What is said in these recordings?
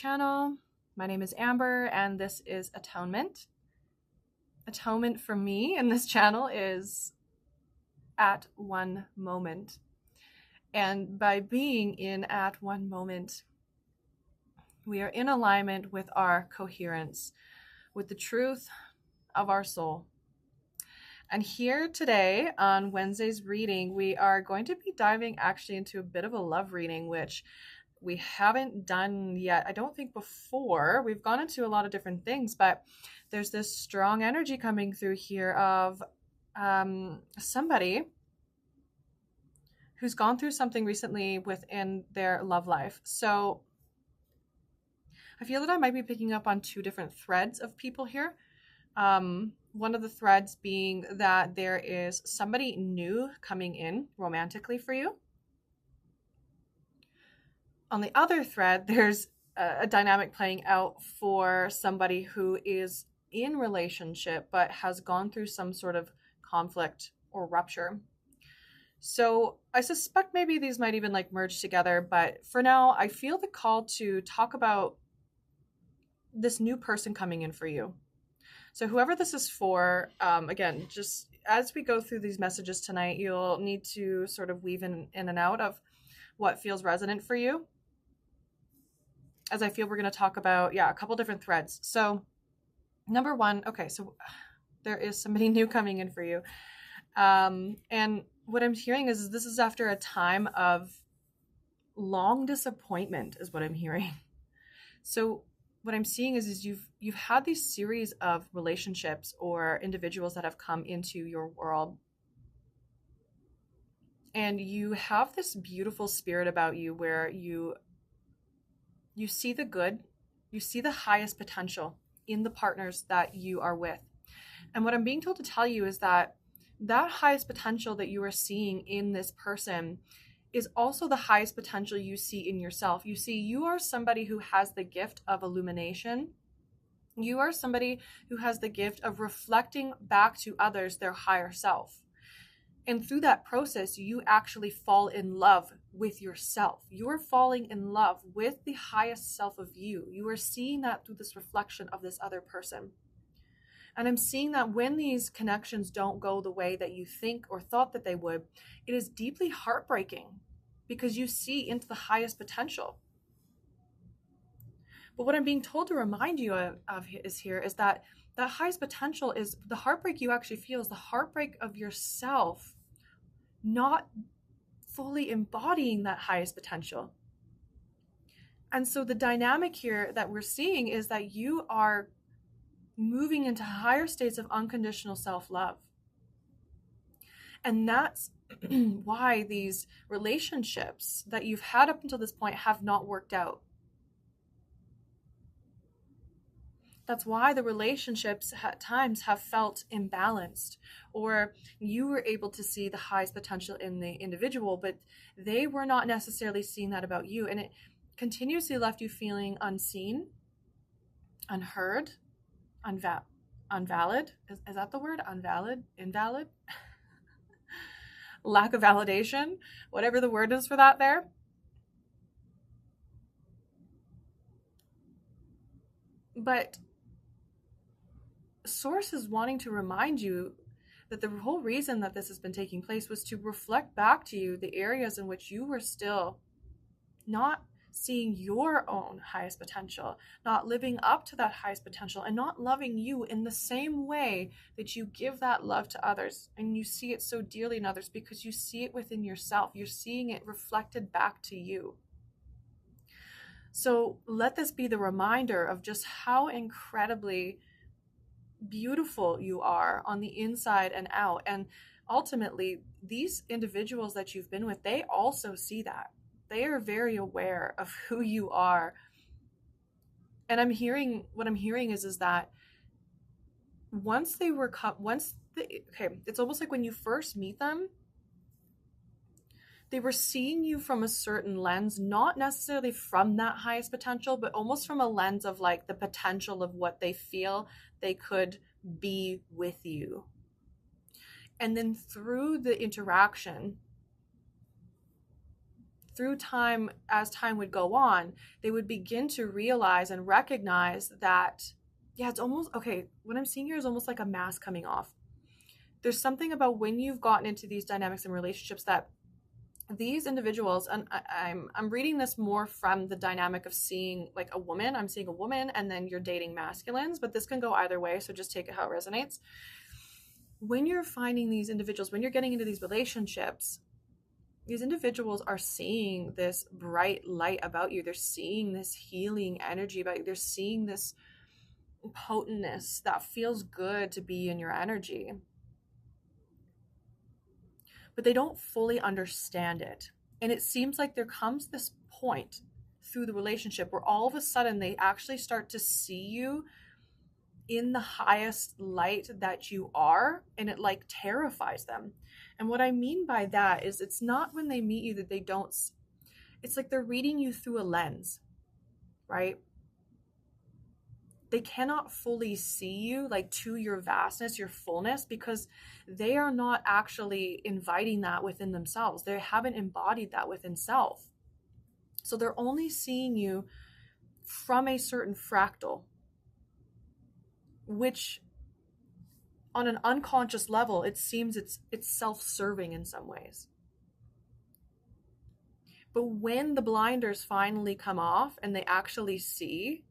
Channel. My name is Amber and this is Atonement. Atonement for me in this channel is at one moment. And by being in at one moment, we are in alignment with our coherence, with the truth of our soul. And here today on Wednesday's reading, we are going to be diving actually into a bit of a love reading, which we haven't done yet. I don't think before. We've gone into a lot of different things, but there's this strong energy coming through here of somebody who's gone through something recently within their love life. So I feel that I might be picking up on two different threads of people here. One of the threads being that there is somebody new coming in romantically for you. On the other thread, there's a dynamic playing out for somebody who is in relationship but has gone through some sort of conflict or rupture. So I suspect maybe these might even merge together, but for now, I feel the call to talk about this new person coming in for you. So whoever this is for, again, just as we go through these messages tonight, you'll need to sort of weave in and out of what feels resonant for you. As I feel we're going to talk about, a couple different threads. So number one, okay, so there is somebody new coming in for you. And what I'm hearing is this is after a time of long disappointment is what I'm hearing. So what I'm seeing is you've had these series of relationships or individuals that have come into your world. And you have this beautiful spirit about you where you see the good, you see the highest potential in the partners that you are with. And what I'm being told to tell you is that highest potential that you are seeing in this person is also the highest potential you see in yourself. You see, you are somebody who has the gift of illumination. You are somebody who has the gift of reflecting back to others their higher self. And through that process, you actually fall in love with yourself. You are falling in love with the highest self of you. You are seeing that through this reflection of this other person. And I'm seeing that when these connections don't go the way that you think or thought that they would, it is deeply heartbreaking because you see into the highest potential. But what I'm being told to remind you of is that highest potential is the heartbreak you actually feel is the heartbreak of yourself not fully embodying that highest potential. And so the dynamic here that we're seeing is that you are moving into higher states of unconditional self-love. And that's why these relationships that you've had up until this point have not worked out. That's why the relationships at times have felt imbalanced, or you were able to see the highest potential in the individual, but they were not necessarily seeing that about you. And it continuously left you feeling unseen, unheard, unvalid. Is that the word? Invalid? Lack of validation, whatever the word is for that there. But Source is wanting to remind you that the whole reason that this has been taking place was to reflect back to you the areas in which you were still not seeing your own highest potential, not living up to that highest potential, and not loving you in the same way that you give that love to others. And you see it so dearly in others because you see it within yourself. You're seeing it reflected back to you. So let this be the reminder of just how incredibly beautiful you are on the inside and out. And ultimately, these individuals that you've been with, they also see that. They are very aware of who you are. And what I'm hearing is that it's almost like when you first meet them, they were seeing you from a certain lens, not necessarily from that highest potential, but almost from a lens of the potential of what they feel they could be with you. And then through the interaction, through time, as time would go on, they would begin to realize and recognize that, yeah, it's almost, okay, what I'm seeing here is almost like a mask coming off. There's something about when you've gotten into these dynamics and relationships that these individuals, and I'm reading this more from the dynamic of seeing like a woman. I'm seeing a woman and then you're dating masculines, but this can go either way, so just take it how it resonates. When you're finding these individuals, when you're getting into these relationships, these individuals are seeing this bright light about you. They're seeing this healing energy about you. They're seeing this potentness that feels good to be in your energy. But they don't fully understand it. And it seems like there comes this point through the relationship where all of a sudden they actually start to see you in the highest light that you are, and it like terrifies them. And what I mean by that is it's not when they meet you that they don't, it's like they're reading you through a lens, right? They cannot fully see you like to your vastness, your fullness, because they are not actually inviting that within themselves. They haven't embodied that within self. So they're only seeing you from a certain fractal, which on an unconscious level, it seems it's self-serving in some ways. But when the blinders finally come off and they actually see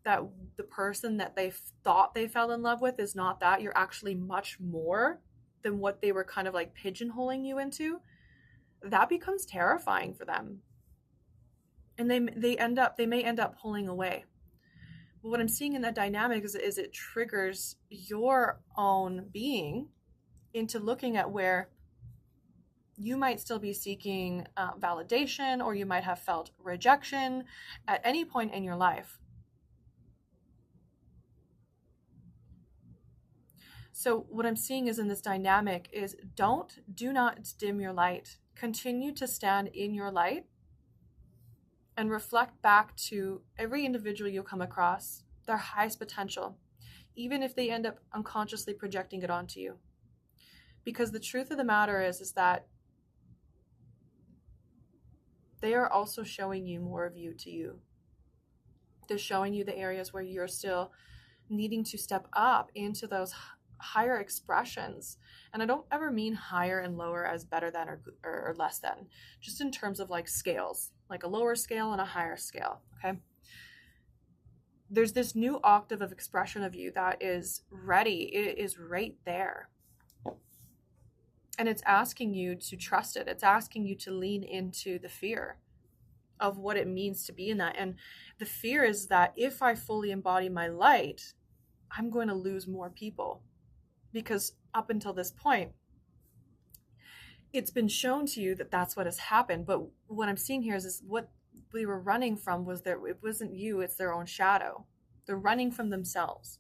that the person that they thought they fell in love with is not that, you're actually much more than what they were kind of like pigeonholing you into, that becomes terrifying for them. And they may end up pulling away. But what I'm seeing in that dynamic is it triggers your own being into looking at where you might still be seeking validation, or you might have felt rejection at any point in your life. So what I'm seeing is in this dynamic is do not dim your light. Continue to stand in your light and reflect back to every individual you come across, their highest potential, even if they end up unconsciously projecting it onto you. Because the truth of the matter is that they are also showing you more of you to you. They're showing you the areas where you're still needing to step up into those higher expressions. And I don't ever mean higher and lower as better than or less than, just in terms of like scales, like a lower scale and a higher scale. Okay. There's this new octave of expression of you that is ready. It is right there. And it's asking you to trust it. It's asking you to lean into the fear of what it means to be in that. And the fear is that if I fully embody my light, I'm going to lose more people. Because up until this point, it's been shown to you that that's what has happened. But what I'm seeing here is what we were running from was that it wasn't you, it's their own shadow. They're running from themselves.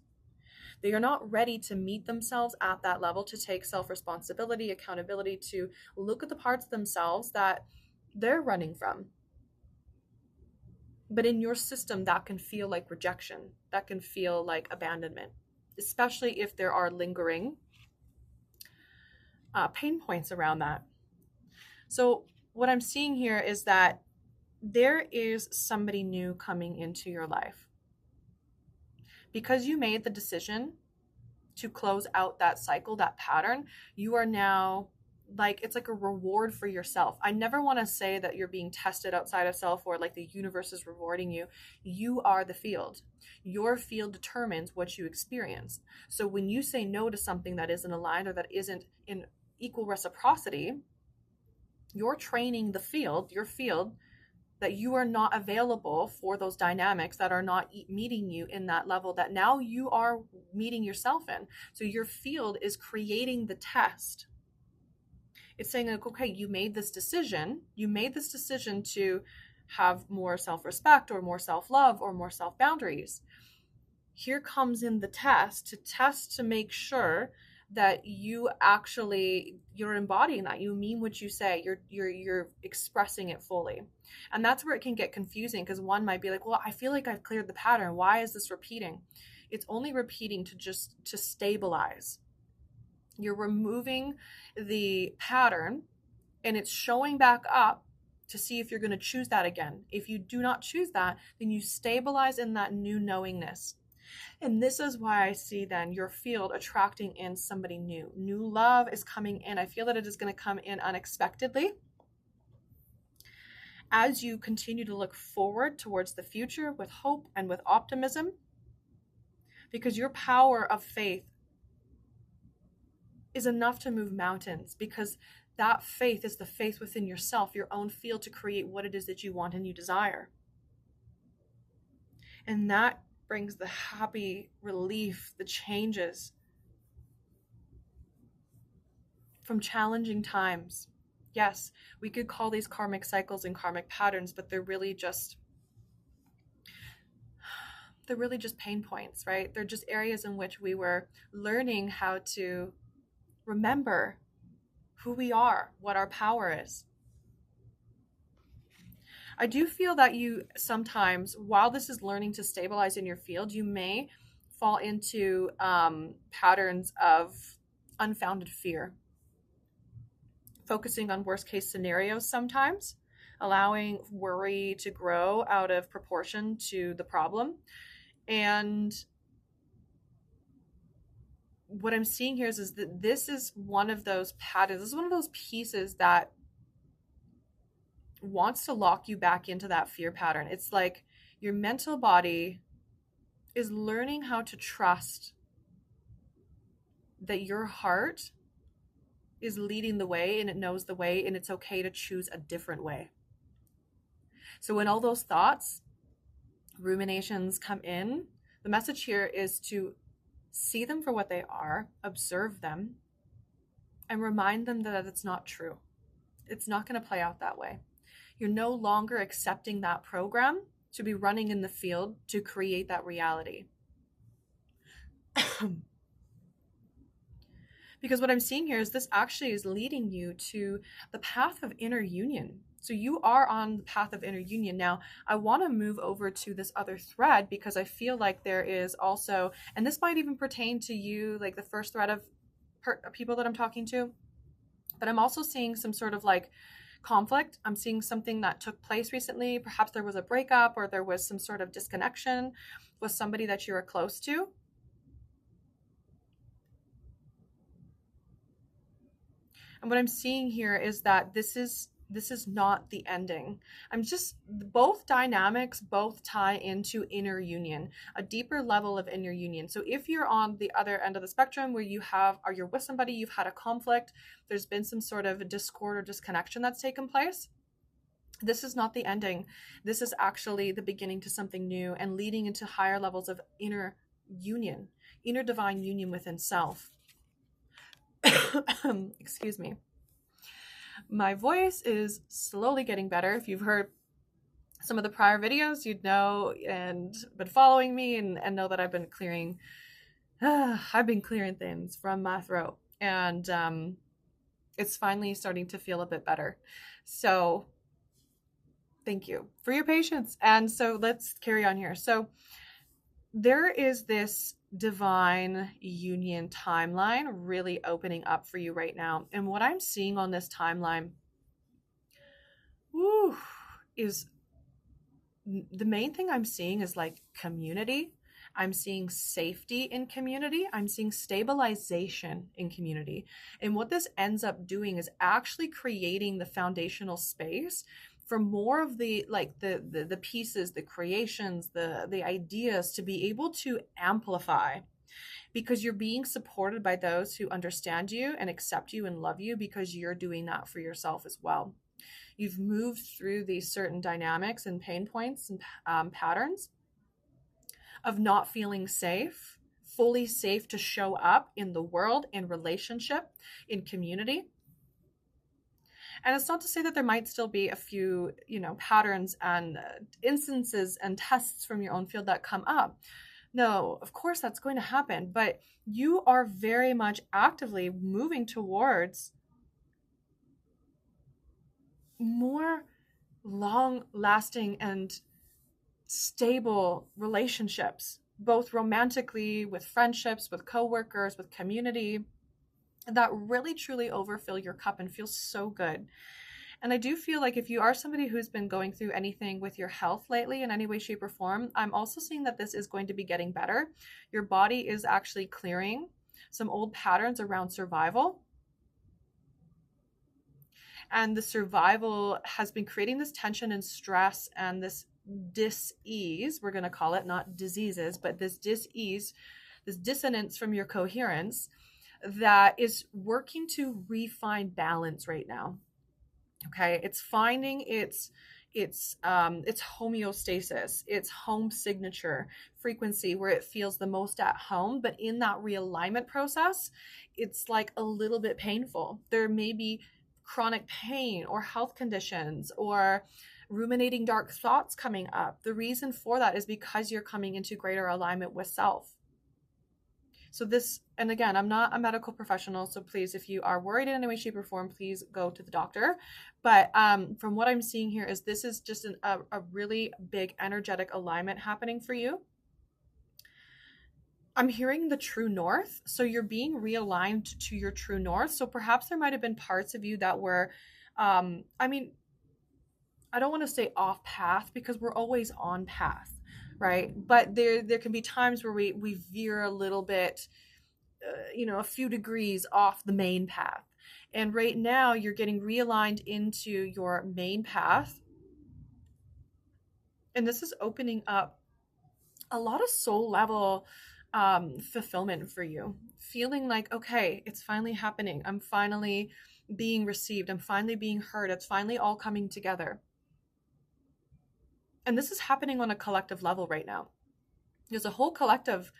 They are not ready to meet themselves at that level, to take self-responsibility, accountability, to look at the parts of themselves that they're running from. But in your system, that can feel like rejection. That can feel like abandonment, especially if there are lingering pain points around that. So what I'm seeing here is that there is somebody new coming into your life. Because you made the decision to close out that cycle, that pattern, you are now like, it's like a reward for yourself. I never want to say that you're being tested outside of self or like the universe is rewarding you. You are the field. Your field determines what you experience. So when you say no to something that isn't aligned or that isn't in equal reciprocity, you're training the field, your field, that you are not available for those dynamics that are not meeting you in that level that now you are meeting yourself in. So your field is creating the test. It's saying, like, okay, you made this decision. You made this decision to have more self-respect or more self-love or more self-boundaries. Here comes in the test to make sure that you're embodying that. You mean what you say. You're expressing it fully. And that's where it can get confusing, because one might be like, well, I feel like I've cleared the pattern. Why is this repeating? It's only repeating to stabilize. You're removing the pattern and it's showing back up to see if you're going to choose that again. If you do not choose that, then you stabilize in that new knowingness. And this is why I see then your field attracting in somebody new. New love is coming in. I feel that it is going to come in unexpectedly as you continue to look forward towards the future with hope and with optimism, because your power of faith is enough to move mountains, because that faith is the faith within yourself, your own field, to create what it is that you want and you desire. And that brings the happy relief, the changes from challenging times. Yes, we could call these karmic cycles and karmic patterns, but they're really just pain points, right? They're just areas in which we were learning how to remember who we are, what our power is. I do feel that you sometimes, while this is learning to stabilize in your field, you may fall into patterns of unfounded fear, focusing on worst case scenarios sometimes, allowing worry to grow out of proportion to the problem. And what I'm seeing here is that this is one of those patterns, this is one of those pieces that wants to lock you back into that fear pattern. It's like your mental body is learning how to trust that your heart is leading the way, and it knows the way, and it's okay to choose a different way. So when all those thoughts, ruminations come in, the message here is to see them for what they are, observe them, and remind them that it's not true. It's not going to play out that way. You're no longer accepting that program to be running in the field to create that reality. Because what I'm seeing here is this actually is leading you to the path of inner union. So you are on the path of inner union. Now, I want to move over to this other thread, because I feel like there is also, and this might even pertain to you, like the first thread of people that I'm talking to, but I'm also seeing some sort of like conflict. I'm seeing something that took place recently. Perhaps there was a breakup, or there was some sort of disconnection with somebody that you were close to. And what I'm seeing here is that this is not the ending. Both dynamics both tie into inner union, a deeper level of inner union. So if you're on the other end of the spectrum where you're with somebody, you've had a conflict, there's been some sort of discord or disconnection that's taken place, this is not the ending. This is actually the beginning to something new and leading into higher levels of inner union, inner divine union within self. Excuse me. My voice is slowly getting better. If you've heard some of the prior videos, you'd know and been following me and know that I've been clearing things from my throat, and it's finally starting to feel a bit better. So thank you for your patience. And so let's carry on here. So there is this divine union timeline really opening up for you right now. And what I'm seeing on this timeline, is the main thing I'm seeing is like community. I'm seeing safety in community. I'm seeing stabilization in community. And what this ends up doing is actually creating the foundational space for more of the pieces, the creations, the ideas to be able to amplify, because you're being supported by those who understand you and accept you and love you, because you're doing that for yourself as well. You've moved through these certain dynamics and pain points and patterns of not feeling safe, fully safe to show up in the world, in relationship, in community. And it's not to say that there might still be a few, patterns and instances and tests from your own field that come up. No, of course that's going to happen, but you are very much actively moving towards more long-lasting and stable relationships, both romantically, with friendships, with coworkers, with community, that really truly overfill your cup and feel so good. And I do feel like if you are somebody who's been going through anything with your health lately in any way, shape, or form, I'm also seeing that this is going to be getting better. Your body is actually clearing some old patterns around survival. And the survival has been creating this tension and stress and this dis-ease, we're going to call it, not diseases, but this dis-ease, this dissonance from your coherence that is working to refine balance right now. Okay, it's finding its homeostasis, its home signature frequency where it feels the most at home. But in that realignment process, it's like a little bit painful. There may be chronic pain or health conditions or ruminating dark thoughts coming up. The reason for that is because you're coming into greater alignment with self. So this, and again, I'm not a medical professional, so please, if you are worried in any way, shape, or form, please go to the doctor. But from what I'm seeing here is this is just a really big energetic alignment happening for you. I'm hearing the true north. So you're being realigned to your true north. So perhaps there might have been parts of you that were, I mean, I don't want to say off path because we're always on path, right? But there can be times where we veer a little bit, a few degrees off the main path. And right now you're getting realigned into your main path. And this is opening up a lot of soul level fulfillment for you. Feeling like, okay, it's finally happening. I'm finally being received. I'm finally being heard. It's finally all coming together. And this is happening on a collective level right now. There's a whole collective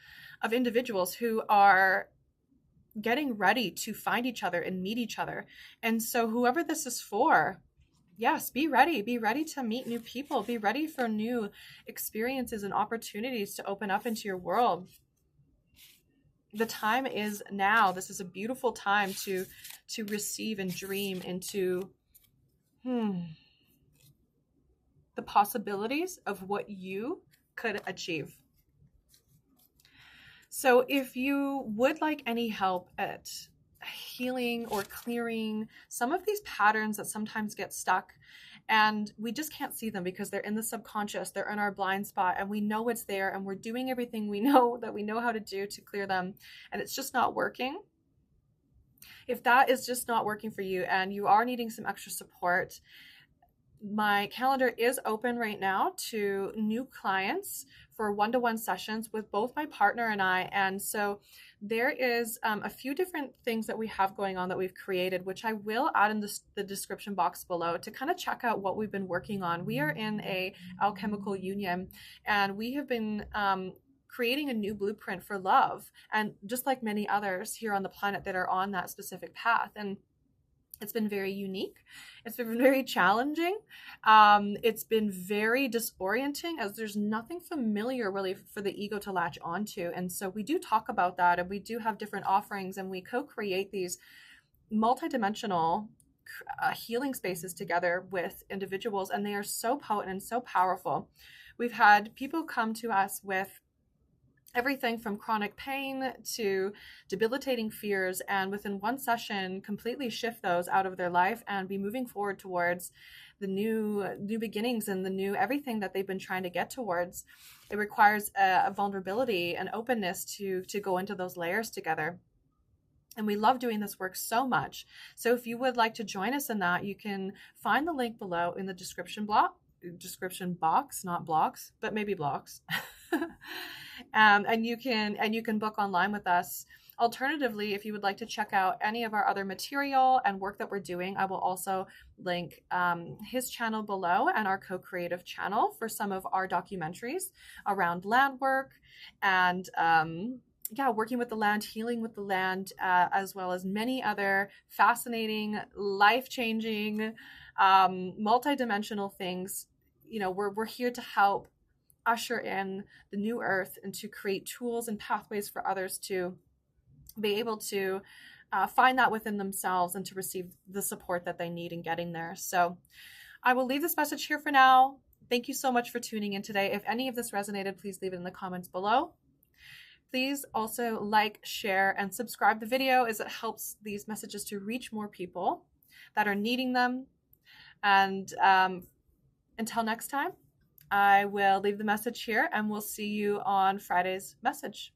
of individuals who are getting ready to find each other and meet each other. And so whoever this is for, yes, be ready. Be ready to meet new people. Be ready for new experiences and opportunities to open up into your world. The time is now. This is a beautiful time to receive and dream into the possibilities of what you could achieve. So if you would like any help at healing or clearing some of these patterns that sometimes get stuck and we just can't see them because they're in the subconscious, they're in our blind spot, and we know it's there and we're doing everything we know how to do to clear them, and it's just not working. If that is just not working for you and you are needing some extra support, my calendar is open right now to new clients for one-to-one sessions with both my partner and I. And so there is a few different things that we have going on that we've created, which I will add in the description box below to kind of check out what we've been working on. We are in a alchemical union, and we have been creating a new blueprint for love, and just like many others here on the planet that are on that specific path. And it's been very unique. It's been very challenging. It's been very disorienting as there's nothing familiar really for the ego to latch onto. And so we do talk about that, and we do have different offerings, and we co-create these multidimensional healing spaces together with individuals, and they are so potent and so powerful. We've had people come to us with everything from chronic pain to debilitating fears, and within one session completely shift those out of their life and be moving forward towards the new beginnings and the new everything that they've been trying to get towards. It requires a vulnerability and openness to go into those layers together. And we love doing this work so much. So if you would like to join us in that, you can find the link below in the description box, not blocks, but maybe blocks. And you can book online with us. Alternatively, if you would like to check out any of our other material and work that we're doing, I will also link his channel below and our co-creative channel for some of our documentaries around land work and working with the land, healing with the land, as well as many other fascinating, life-changing, multidimensional things. We're here to help usher in the new earth and to create tools and pathways for others to be able to find that within themselves and to receive the support that they need in getting there. So I will leave this message here for now. Thank you so much for tuning in today. If any of this resonated, please leave it in the comments below. Please also like, share, and subscribe the video as it helps these messages to reach more people that are needing them. And until next time, I will leave the message here and we'll see you on Friday's message.